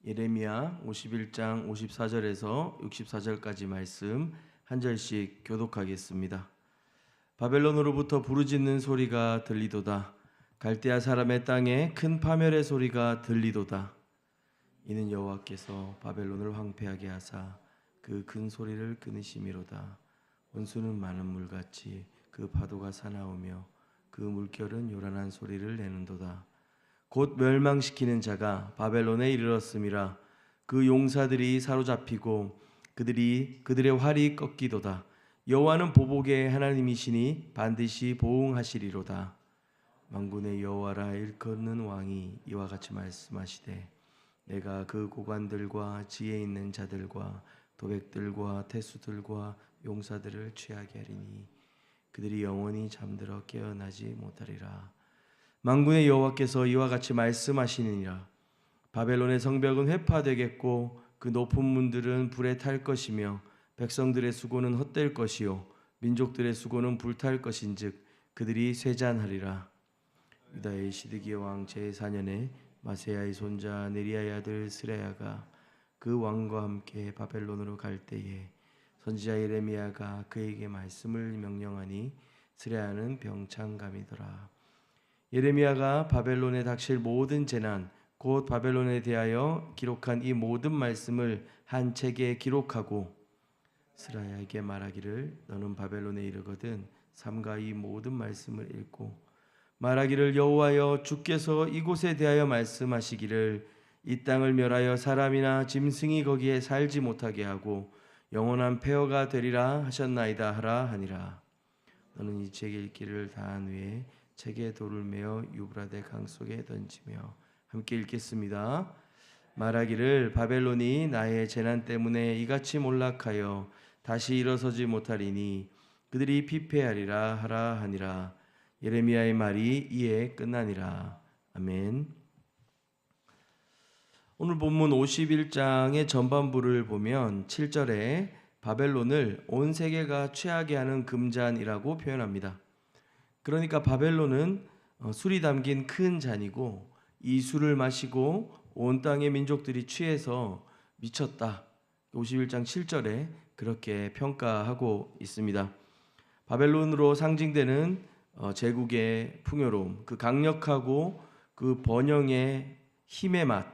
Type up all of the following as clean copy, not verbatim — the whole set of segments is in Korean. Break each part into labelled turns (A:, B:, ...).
A: 예레미야 51장 54절에서 64절까지 말씀 한 절씩 교독하겠습니다. 바벨론으로부터 부르짖는 소리가 들리도다. 갈대아 사람의 땅에 큰 파멸의 소리가 들리도다. 이는 여호와께서 바벨론을 황폐하게 하사 그 큰 소리를 끊으심이로다. 원수는 많은 물같이 그 파도가 사나우며 그 물결은 요란한 소리를 내는도다. 곧 멸망시키는 자가 바벨론에 이르렀음이라. 그 용사들이 사로잡히고 그들의 활이 꺾이도다. 여호와는 보복의 하나님이시니 반드시 보응하시리로다. 만군의 여호와라 일컫는 왕이 이와 같이 말씀하시되, 내가 그 고관들과 지혜 있는 자들과 도백들과 태수들과 용사들을 취하게 하리니 그들이 영원히 잠들어 깨어나지 못하리라. 만군의 여호와께서 이와 같이 말씀하시느니라. 바벨론의 성벽은 회파되겠고 그 높은 문들은 불에 탈 것이며 백성들의 수고는 헛될 것이요 민족들의 수고는 불탈 것인즉 그들이 쇠잔하리라. 유다의 시드기야 왕 제4년에 마세야의 손자 네리야의 아들 스레야가 그 왕과 함께 바벨론으로 갈 때에 선지자 예레미야가 그에게 말씀을 명령하니 스레야는 병창감이더라. 예레미야가 바벨론에 닥칠 모든 재난 곧 바벨론에 대하여 기록한 이 모든 말씀을 한 책에 기록하고 스라야에게 말하기를, 너는 바벨론에 이르거든 삼가 이 모든 말씀을 읽고 말하기를, 여호와여 주께서 이곳에 대하여 말씀하시기를, 이 땅을 멸하여 사람이나 짐승이 거기에 살지 못하게 하고 영원한 폐허가 되리라 하셨나이다 하라 하니라. 너는 이 책 읽기를 다한 후에 책에 돌을 메어 유브라데 강 속에 던지며, 함께 읽겠습니다. 말하기를, 바벨론이 나의 재난 때문에 이같이 몰락하여 다시 일어서지 못하리니 그들이 피폐하리라 하라 하니라. 예레미야의 말이 이에 끝나니라. 아멘. 오늘 본문 51장의 전반부를 보면 7절에 바벨론을 온 세계가 취하게 하는 금잔이라고 표현합니다. 그러니까 바벨론은 술이 담긴 큰 잔이고 이 술을 마시고 온 땅의 민족들이 취해서 미쳤다. 51장 7절에 그렇게 평가하고 있습니다. 바벨론으로 상징되는 제국의 풍요로움, 그 강력하고 그 번영의 힘의 맛,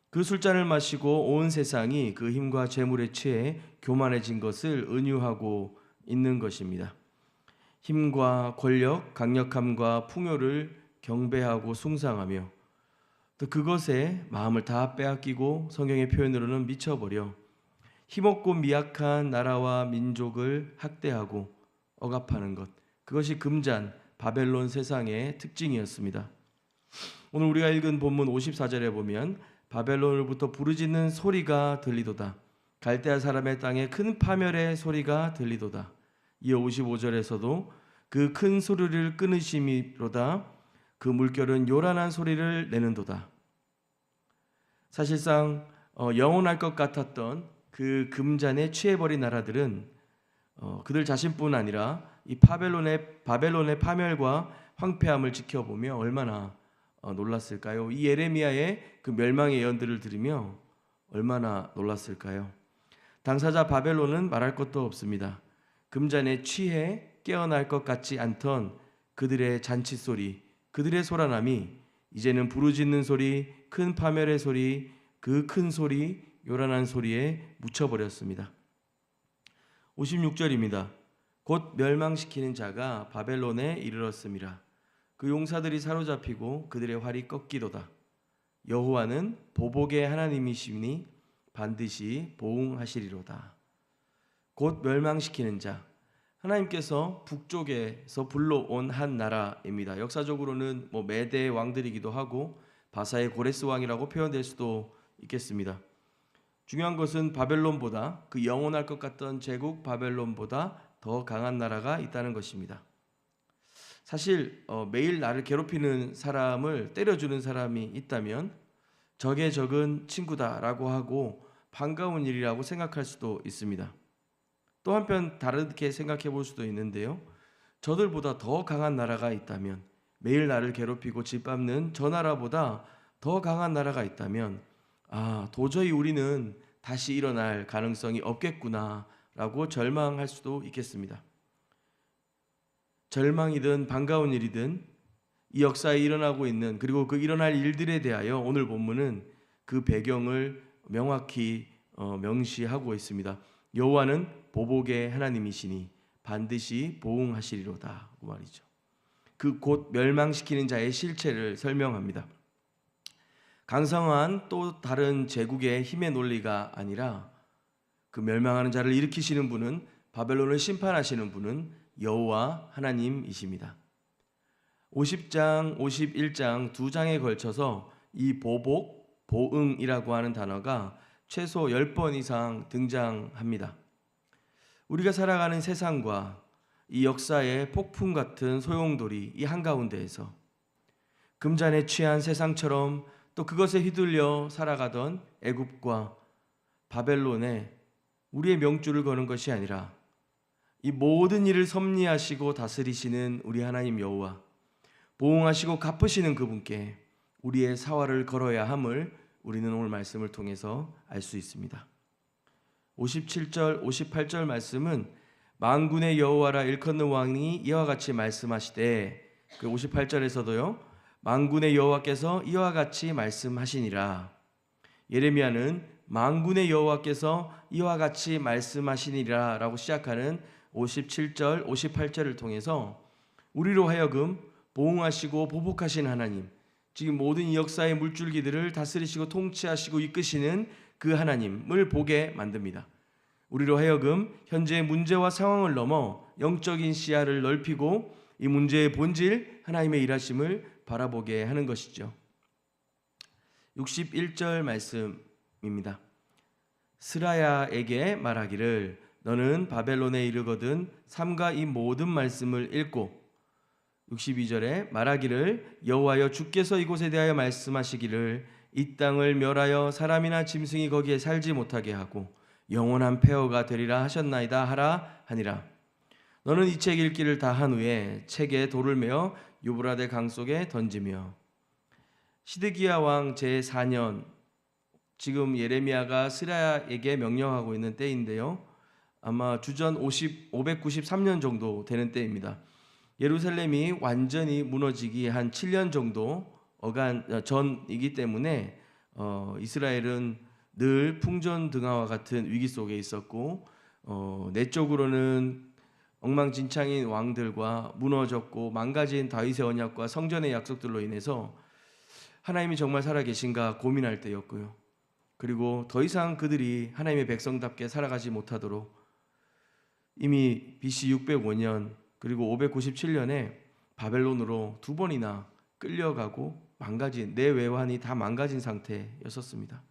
A: 그 술잔을 마시고 온 세상이 그 힘과 재물에 취해 교만해진 것을 은유하고 있는 것입니다. 힘과 권력, 강력함과 풍요를 경배하고 숭상하며 또 그것에 마음을 다 빼앗기고 성경의 표현으로는 미쳐버려 힘없고 미약한 나라와 민족을 학대하고 억압하는 것, 그것이 금잔 바벨론 세상의 특징이었습니다. 오늘 우리가 읽은 본문 54절에 보면 바벨론으로부터 부르짖는 소리가 들리도다. 갈대아 사람의 땅에 큰 파멸의 소리가 들리도다. 이어 55절에서도 그 큰 소리를 끊으심이로다. 그 물결은 요란한 소리를 내는도다. 사실상 영원할 것 같았던 그 금잔에 취해버린 나라들은 그들 자신뿐 아니라 이 바벨론의 파멸과 황폐함을 지켜보며 얼마나 놀랐을까요? 이 예레미야의 그 멸망의 예언들을 들으며 얼마나 놀랐을까요? 당사자 바벨론은 말할 것도 없습니다. 금잔에 취해 깨어날 것 같지 않던 그들의 잔치 소리, 그들의 소란함이 이제는 부르짖는 소리, 큰 파멸의 소리, 그 큰 소리, 요란한 소리에 묻혀버렸습니다. 56절입니다. 곧 멸망시키는 자가 바벨론에 이르렀음이라. 그 용사들이 사로잡히고 그들의 활이 꺾이도다. 여호와는 보복의 하나님이시니 반드시 보응하시리로다. 곧 멸망시키는 자, 하나님께서 북쪽에서 불러온 한 나라입니다. 역사적으로는 메대 왕들이기도 하고 바사의 고레스 왕이라고 표현될 수도 있겠습니다. 중요한 것은 바벨론보다, 그 영원할 것 같던 제국 바벨론보다 더 강한 나라가 있다는 것입니다. 사실 매일 나를 괴롭히는 사람을 때려주는 사람이 있다면 적의 적은 친구다라고 하고 반가운 일이라고 생각할 수도 있습니다. 또 한편 다르게 생각해 볼 수도 있는데요, 저들보다 더 강한 나라가 있다면, 매일 나를 괴롭히고 짓밟는 저 나라보다 더 강한 나라가 있다면 도저히 우리는 다시 일어날 가능성이 없겠구나라고 절망할 수도 있겠습니다. 절망이든 반가운 일이든 이 역사에 일어나고 있는, 그리고 그 일어날 일들에 대하여 오늘 본문은 그 배경을 명확히 명시하고 있습니다. 여호와는 보복의 하나님이시니 반드시 보응하시리로다 그 말이죠. 그 곧 멸망시키는 자의 실체를 설명합니다. 강성한 또 다른 제국의 힘의 논리가 아니라 그 멸망하는 자를 일으키시는 분은, 바벨론을 심판하시는 분은 여호와 하나님이십니다. 50장, 51장 두 장에 걸쳐서 이 보복, 보응이라고 하는 단어가 최소 10번 이상 등장합니다. 우리가 살아가는 세상과 이 역사의 폭풍 같은 소용돌이 이 한가운데에서 금잔에 취한 세상처럼 또 그것에 휘둘려 살아가던 애굽과 바벨론에 우리의 명줄을 거는 것이 아니라 이 모든 일을 섭리하시고 다스리시는 우리 하나님 여호와, 보응하시고 갚으시는 그분께 우리의 사활을 걸어야 함을 우리는 오늘 말씀을 통해서 알 수 있습니다. 57절, 58절 말씀은 만군의 여호와라 일컫는 왕이 이와 같이 말씀하시되, 그 58절에서도요, 만군의 여호와께서 이와 같이 말씀하시니라. 예레미야는 만군의 여호와께서 이와 같이 말씀하시니라 라고 시작하는 57절, 58절을 통해서 우리로 하여금 보응하시고 보복하신 하나님, 지금 모든 이 역사의 물줄기들을 다스리시고 통치하시고 이끄시는 그 하나님을 보게 만듭니다. 우리로 하여금 현재의 문제와 상황을 넘어 영적인 시야를 넓히고 이 문제의 본질, 하나님의 일하심을 바라보게 하는 것이죠. 61절 말씀입니다. 스라야에게 말하기를 너는 바벨론에 이르거든 삼가 이 모든 말씀을 읽고, 62절에 말하기를 여호와여 주께서 이곳에 대하여 말씀하시기를 이 땅을 멸하여 사람이나 짐승이 거기에 살지 못하게 하고 영원한 폐허가 되리라 하셨나이다 하라 하니라. 너는 이 책 읽기를 다 한 후에 책에 돌을 메어 유브라데 강 속에 던지며. 시드기야 왕 제4년, 지금 예레미야가 스라야에게 명령하고 있는 때인데요, 아마 주전 593년 정도 되는 때입니다. 예루살렘이 완전히 무너지기 한 7년 정도 전이기 때문에 이스라엘은 늘 풍전등화와 같은 위기 속에 있었고, 내적으로는 엉망진창인 왕들과 무너졌고 망가진 다윗의 언약과 성전의 약속들로 인해서 하나님이 정말 살아계신가 고민할 때였고요. 그리고 더 이상 그들이 하나님의 백성답게 살아가지 못하도록 이미 BC 605년 그리고 597년에 바벨론으로 두 번이나 끌려가고 망가진, 내외환이 다 망가진 상태였었습니다.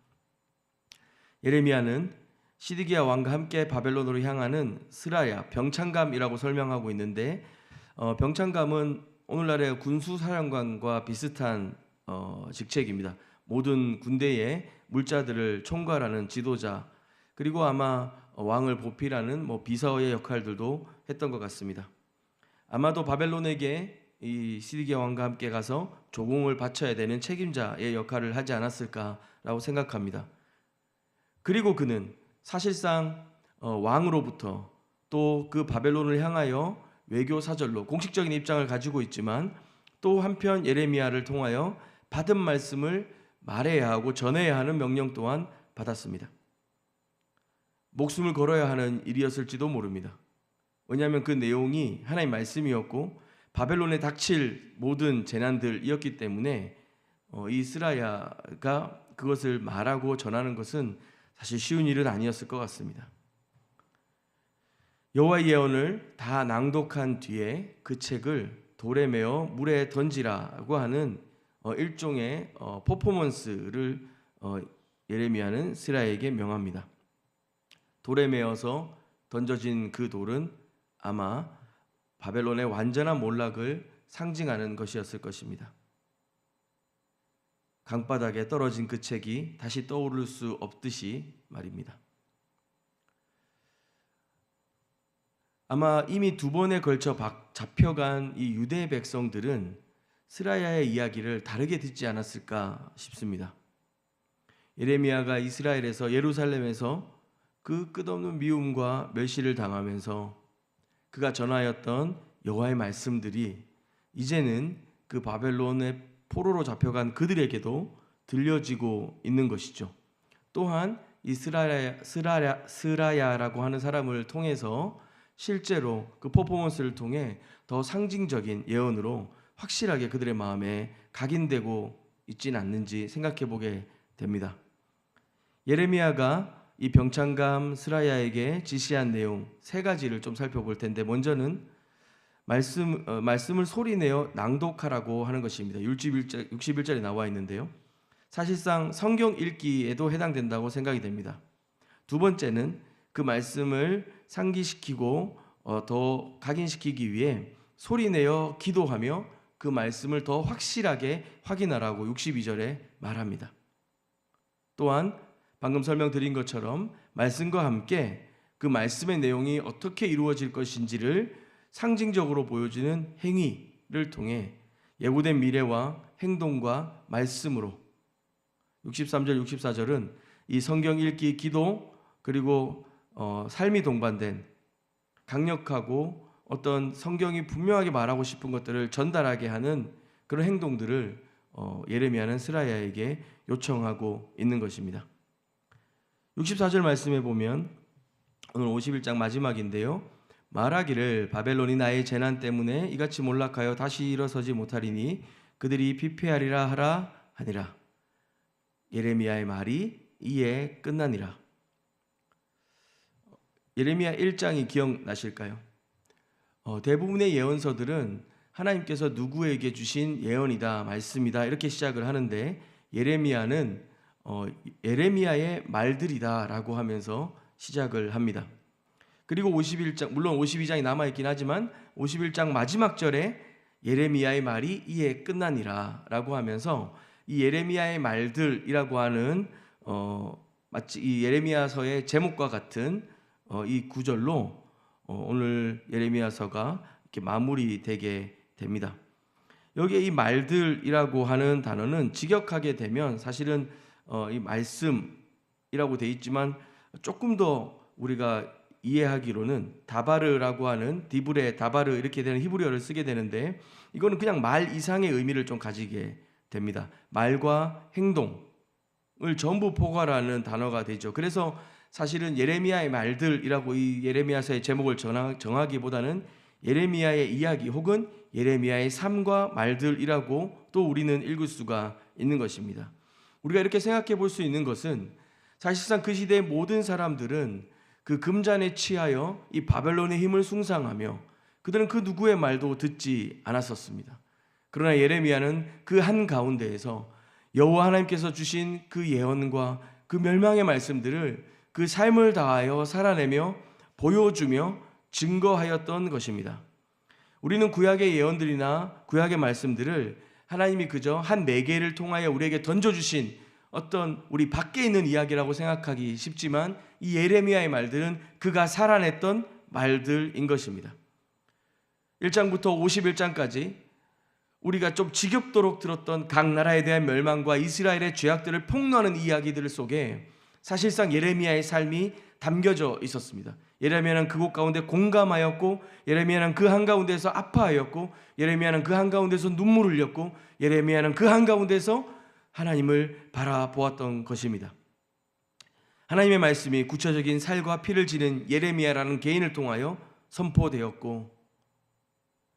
A: 예레미야는 시드기야 왕과 함께 바벨론으로 향하는 스라야, 병창감이라고 설명하고 있는데, 병창감은 오늘날의 군수사령관과 비슷한 직책입니다. 모든 군대의 물자들을 총괄하는 지도자, 그리고 아마 왕을 보필하는 비서의 역할들도 했던 것 같습니다. 아마도 바벨론에게 이 시드기야 왕과 함께 가서 조공을 바쳐야 되는 책임자의 역할을 하지 않았을까라고 생각합니다. 그리고 그는 사실상 왕으로부터 또 그 바벨론을 향하여 외교 사절로 공식적인 입장을 가지고 있지만, 또 한편 예레미야를 통하여 받은 말씀을 말해야 하고 전해야 하는 명령 또한 받았습니다. 목숨을 걸어야 하는 일이었을지도 모릅니다. 왜냐하면 그 내용이 하나님의 말씀이었고 바벨론에 닥칠 모든 재난들이었기 때문에 이 스라야가 그것을 말하고 전하는 것은 사실 쉬운 일은 아니었을 것 같습니다. 여호와의 예언을 다 낭독한 뒤에 그 책을 돌에 메어 물에 던지라고 하는 일종의 퍼포먼스를 예레미야는 스라야에게 명합니다. 돌에 메어서 던져진 그 돌은 아마 바벨론의 완전한 몰락을 상징하는 것이었을 것입니다. 강바닥에 떨어진 그 책이 다시 떠오를 수 없듯이 말입니다. 아마 이미 두 번에 걸쳐 잡혀간 이 유대 백성들은 스라야의 이야기를 다르게 듣지 않았을까 싶습니다. 예레미야가 이스라엘에서 예루살렘에서 그 끝없는 미움과 멸시를 당하면서 그가 전하였던 여호와의 말씀들이 이제는 그 바벨론의 포로로 잡혀간 그들에게도 들려지고 있는 것이죠. 또한 이 스라야라고 하는 사람을 통해서 실제로 그 퍼포먼스를 통해 더 상징적인 예언으로 확실하게 그들의 마음에 각인되고 있지는 않는지 생각해 보게 됩니다. 예레미야가 이 병창감 스라야에게 지시한 내용 세 가지를 좀 살펴볼 텐데, 먼저는 말씀을 소리내어 낭독하라고 하는 것입니다. 61절에 나와 있는데요. 사실상 성경 읽기에도 해당된다고 생각이 됩니다. 두 번째는 그 말씀을 상기시키고 더 각인시키기 위해 소리내어 기도하며 그 말씀을 더 확실하게 확인하라고 62절에 말합니다. 또한 방금 설명드린 것처럼 말씀과 함께 그 말씀의 내용이 어떻게 이루어질 것인지를 상징적으로 보여주는 행위를 통해 예고된 미래와 행동과 말씀으로 63절, 64절은 이 성경 읽기, 기도 그리고 삶이 동반된 강력하고 어떤 성경이 분명하게 말하고 싶은 것들을 전달하게 하는 그런 행동들을 예레미야는 스라야에게 요청하고 있는 것입니다. 64절 말씀에 보면 오늘 51장 마지막인데요. 말하기를 바벨론이 나의 재난 때문에 이같이 몰락하여 다시 일어서지 못하리니 그들이 피폐하리라 하라 하니라. 예레미야의 말이 이에 끝나니라. 예레미야 1장이 기억나실까요? 대부분의 예언서들은 하나님께서 누구에게 주신 예언이다, 말씀이다 이렇게 시작을 하는데, 예레미야는 예레미야의 말들이다 라고 하면서 시작을 합니다. 그리고 51장, 물론 52장이 남아있긴 하지만 51장 마지막 절에 예레미야의 말이 이에 끝나니라 라고 하면서 이 예레미야의 말들이라고 하는 마치 이 예레미야서의 제목과 같은 이 구절로 오늘 예레미야서가 이렇게 마무리되게 됩니다. 여기에 이 말들이라고 하는 단어는 직역하게 되면 사실은 이 말씀이라고 돼 있지만 조금 더 우리가 이해하기로는 다바르라고 하는 디브레 다바르 이렇게 되는 히브리어를 쓰게 되는데, 이거는 그냥 말 이상의 의미를 좀 가지게 됩니다. 말과 행동을 전부 포괄하는 단어가 되죠. 그래서 사실은 예레미야의 말들이라고 이 예레미야서의 제목을 정하기보다는 예레미야의 이야기 혹은 예레미야의 삶과 말들이라고 또 우리는 읽을 수가 있는 것입니다. 우리가 이렇게 생각해 볼 수 있는 것은 사실상 그 시대의 모든 사람들은 그 금잔에 취하여 이 바벨론의 힘을 숭상하며 그들은 그 누구의 말도 듣지 않았었습니다. 그러나 예레미야는 그 한가운데에서 여호와 하나님께서 주신 그 예언과 그 멸망의 말씀들을 그 삶을 다하여 살아내며 보여주며 증거하였던 것입니다. 우리는 구약의 예언들이나 구약의 말씀들을 하나님이 그저 한 매개를 통하여 우리에게 던져주신 어떤 우리 밖에 있는 이야기라고 생각하기 쉽지만, 이 예레미야의 말들은 그가 살아냈던 말들인 것입니다. 1장부터 51장까지 우리가 좀 지겹도록 들었던 각 나라에 대한 멸망과 이스라엘의 죄악들을 폭로하는 이야기들 속에 사실상 예레미야의 삶이 담겨져 있었습니다. 예레미야는 그곳 가운데 공감하였고, 예레미야는 그 한가운데서 아파하였고, 예레미야는 그 한가운데서 눈물을 흘렸고, 예레미야는 그 한가운데서 하나님을 바라보았던 것입니다. 하나님의 말씀이 구체적인 살과 피를 지닌 예레미야라는 개인을 통하여 선포되었고,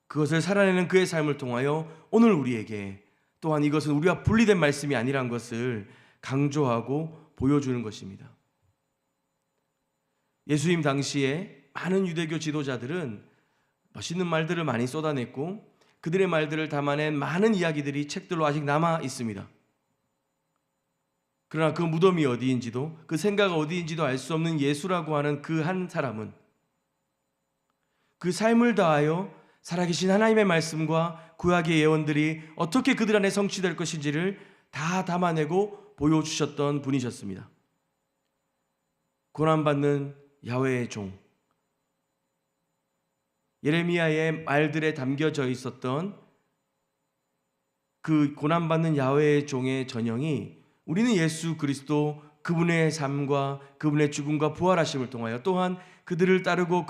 A: 그것을 살아내는 그의 삶을 통하여 오늘 우리에게 또한 이것은 우리와 분리된 말씀이 아니라는 것을 강조하고 보여주는 것입니다. 예수님 당시에 많은 유대교 지도자들은 멋있는 말들을 많이 쏟아냈고, 그들의 말들을 담아낸 많은 이야기들이 책들로 아직 남아 있습니다. 그러나 그 무덤이 어디인지도 그 생각 어디인지도 알 수 없는 예수라고 하는 그 한 사람은 그 삶을 다하여 살아계신 하나님의 말씀과 구약의 예언들이 어떻게 그들 안에 성취될 것인지를 다 담아내고 보여주셨던 분이셨습니다. 고난받는 야훼의 종, 예레미야의 말들에 담겨져 있었던 그 고난받는 야훼의 종의 전형이 우리는 예수 그리스도 그분의 삶과 그분의 죽음과 부활하심을 통하여 또한 그들을 따르고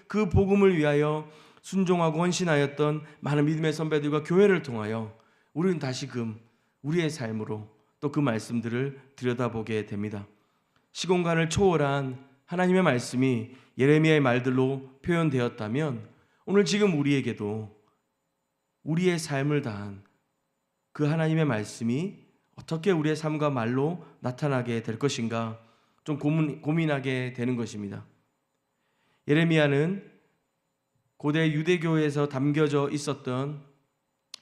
A: 그 복음을 위하여 순종하고 헌신하였던 많은 믿음의 선배들과 교회를 통하여 우리는 다시금 우리의 삶으로 또 그 말씀들을 들여다보게 됩니다. 시공간을 초월한 하나님의 말씀이 예레미야의 말들로 표현되었다면 오늘 지금 우리에게도 우리의 삶을 다한 그 하나님의 말씀이 어떻게 우리의 삶과 말로 나타나게 될 것인가 좀 고민하게 되는 것입니다. 예레미야는 고대 유대교에서 담겨져 있었던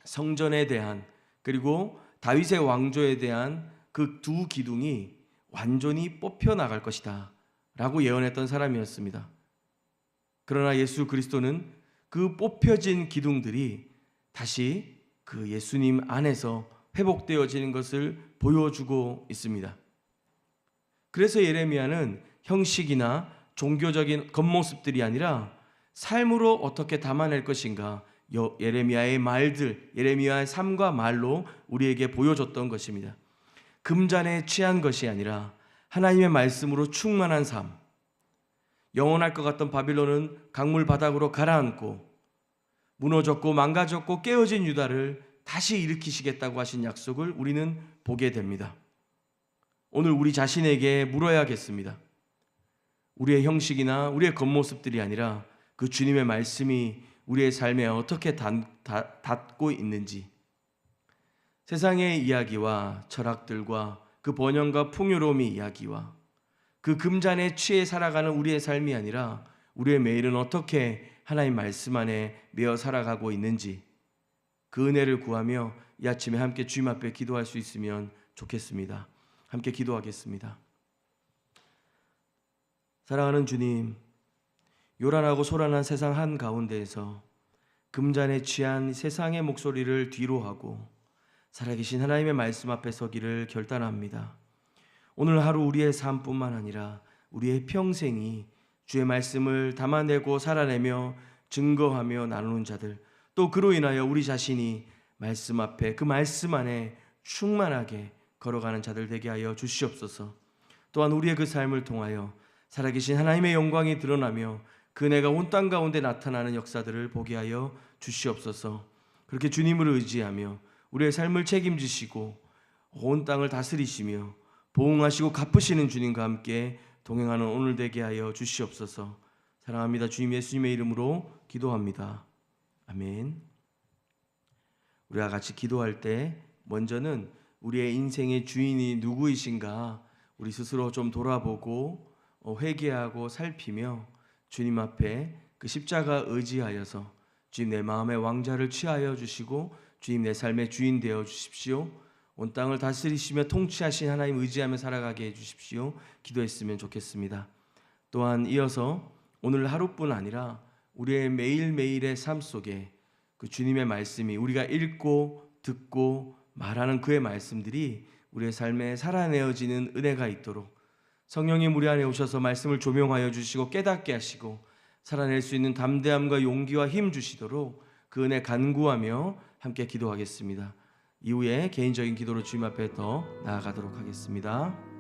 A: 성전에 대한 그리고 다윗의 왕조에 대한 그 두 기둥이 완전히 뽑혀 나갈 것이다 라고 예언했던 사람이었습니다. 그러나 예수 그리스도는 그 뽑혀진 기둥들이 다시 그 예수님 안에서 회복되어지는 것을 보여주고 있습니다. 그래서 예레미야는 형식이나 종교적인 겉모습들이 아니라 삶으로 어떻게 담아낼 것인가 예레미야의 말들, 예레미야의 삶과 말로 우리에게 보여줬던 것입니다. 금잔에 취한 것이 아니라 하나님의 말씀으로 충만한 삶, 영원할 것 같던 바빌론은 강물 바닥으로 가라앉고 무너졌고 망가졌고 깨어진 유다를 다시 일으키시겠다고 하신 약속을 우리는 보게 됩니다. 오늘 우리 자신에게 물어야겠습니다. 우리의 형식이나 우리의 겉모습들이 아니라 그 주님의 말씀이 우리의 삶에 어떻게 닿고 있는지, 세상의 이야기와 철학들과 그 번영과 풍요로움의 이야기와 그 금잔에 취해 살아가는 우리의 삶이 아니라 우리의 매일은 어떻게 하나님 말씀 안에 매어 살아가고 있는지 그 은혜를 구하며 이 아침에 함께 주님 앞에 기도할 수 있으면 좋겠습니다. 함께 기도하겠습니다. 사랑하는 주님, 요란하고 소란한 세상 한가운데에서 금잔에 취한 세상의 목소리를 뒤로하고 살아계신 하나님의 말씀 앞에 서기를 결단합니다. 오늘 하루 우리의 삶뿐만 아니라 우리의 평생이 주의 말씀을 담아내고 살아내며 증거하며 나누는 자들, 또 그로 인하여 우리 자신이 말씀 앞에 그 말씀 안에 충만하게 걸어가는 자들 되게 하여 주시옵소서. 또한 우리의 그 삶을 통하여 살아계신 하나님의 영광이 드러나며 그 은혜가 온 땅 가운데 나타나는 역사들을 보게 하여 주시옵소서. 그렇게 주님을 의지하며 우리의 삶을 책임지시고 온 땅을 다스리시며 보응하시고 갚으시는 주님과 함께 동행하는 오늘 되게 하여 주시옵소서. 사랑합니다. 주님 예수님의 이름으로 기도합니다. 아멘. 우리가 같이 기도할 때 먼저는 우리의 인생의 주인이 누구이신가 우리 스스로 좀 돌아보고 회개하고 살피며 주님 앞에 그 십자가 의지하여서 주님 내 마음의 왕자를 취하여 주시고 주님 내 삶의 주인 되어 주십시오. 온 땅을 다스리시며 통치하신 하나님 의지하며 살아가게 해주십시오. 기도했으면 좋겠습니다. 또한 이어서 오늘 하루뿐 아니라 우리의 매일매일의 삶 속에 그 주님의 말씀이 우리가 읽고 듣고 말하는 그의 말씀들이 우리의 삶에 살아내어지는 은혜가 있도록 성령님 우리 안에 오셔서 말씀을 조명하여 주시고 깨닫게 하시고 살아낼 수 있는 담대함과 용기와 힘 주시도록 그 은혜 간구하며 함께 기도하겠습니다. 이후에 개인적인 기도로 주님 앞에 더 나아가도록 하겠습니다.